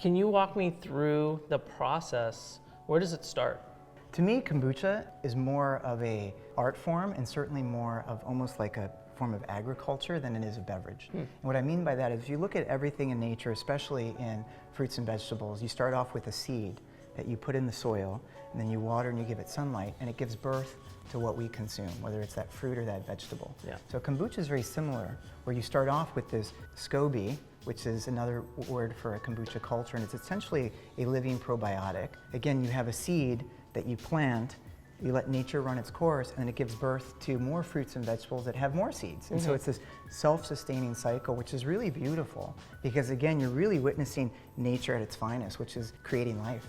Can you walk me through the process? Where does it start? To me, kombucha is more of a art form and certainly more of almost like a form of agriculture than it is a beverage. And what I mean by that is if you look at everything in nature, especially in fruits and vegetables, you start off with a seed that you put in the soil, and then you water and you give it sunlight, and it gives birth to what we consume, whether it's that fruit or that vegetable. Yeah. So kombucha is very similar, where you start off with this SCOBY, which is another word for a kombucha culture, and it's essentially a living probiotic. Again, you have a seed that you plant, you let nature run its course, and then it gives birth to more fruits and vegetables that have more seeds. And so it's this self-sustaining cycle, which is really beautiful, because again, you're really witnessing nature at its finest, which is creating life.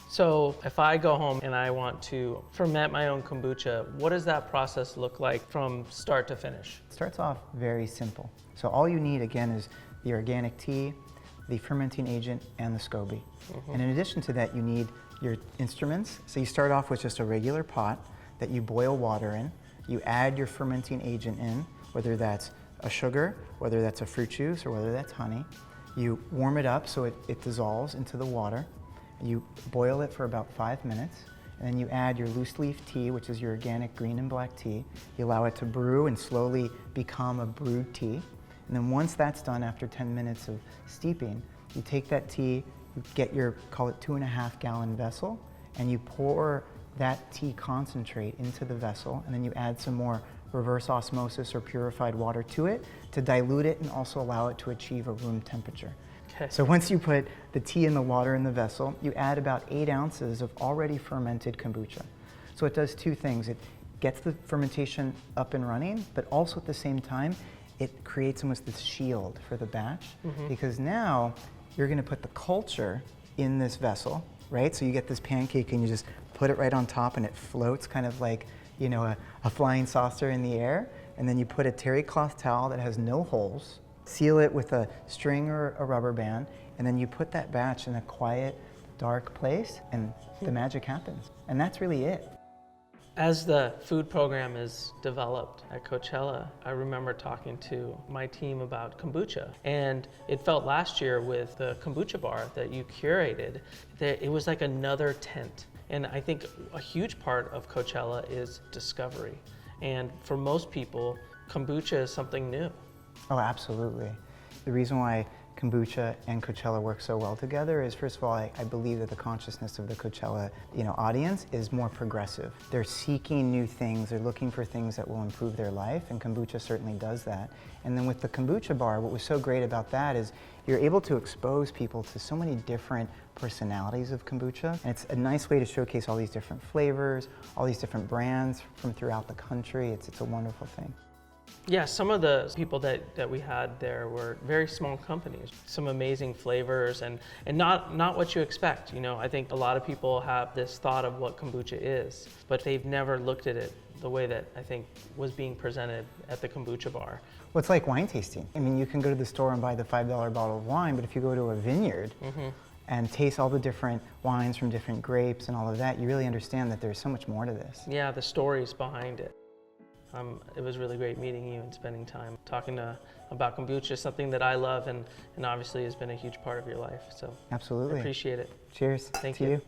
So if I go home and I want to ferment my own kombucha, what does that process look like from start to finish? It starts off very simple. So all you need, again, is the organic tea, the fermenting agent, and the SCOBY. And in addition to that, you need your instruments. So you start off with just a regular pot that you boil water in. You add your fermenting agent in, whether that's a sugar, whether that's a fruit juice, or whether that's honey. You warm it up so it dissolves into the water. You boil it for about 5 minutes, and then you add your loose leaf tea, which is your organic green and black tea. You allow it to brew and slowly become a brewed tea. And then once that's done, after 10 minutes of steeping, you take that tea, you get your, call it 2.5 gallon vessel, and you pour that tea concentrate into the vessel, and then you add some more reverse osmosis or purified water to it to dilute it and also allow it to achieve a room temperature. Okay. So once you put the tea and the water in the vessel, you add about 8 ounces of already fermented kombucha. So it does two things. It gets the fermentation up and running, but also at the same time, it creates almost this shield for the batch, because now you're gonna put the culture in this vessel, right? So you get this pancake and you just put it right on top and it floats kind of like, you know, a flying saucer in the air. And then you put a terry cloth towel that has no holes, seal it with a string or a rubber band, and then you put that batch in a quiet, dark place and the magic happens. And that's really it. As the food program is developed at Coachella, I remember talking to my team about kombucha. And it felt last year with the kombucha bar that you curated, that it was like another tent. And I think a huge part of Coachella is discovery. And for most people, kombucha is something new. Oh, absolutely. The reason why kombucha and Coachella work so well together is, first of all, I believe that the consciousness of the Coachella, audience is more progressive. They're seeking new things, they're looking for things that will improve their life, and kombucha certainly does that. And then with the kombucha bar, what was so great about that is you're able to expose people to so many different personalities of kombucha, and it's a nice way to showcase all these different flavors, all these different brands from throughout the country. It's a wonderful thing. Yeah, some of the people that we had there were very small companies, some amazing flavors and not what you expect. I think a lot of people have this thought of what kombucha is, but they've never looked at it the way that I think was being presented at the kombucha bar. Well, it's like wine tasting. I mean, you can go to the store and buy the $5 bottle of wine, but if you go to a vineyard and taste all the different wines from different grapes and all of that, you really understand that there's so much more to this. Yeah, the stories behind it. It was really great meeting you and spending time talking about kombucha, something that I love and obviously has been a huge part of your life. So absolutely. I appreciate it. Cheers. Thank to you.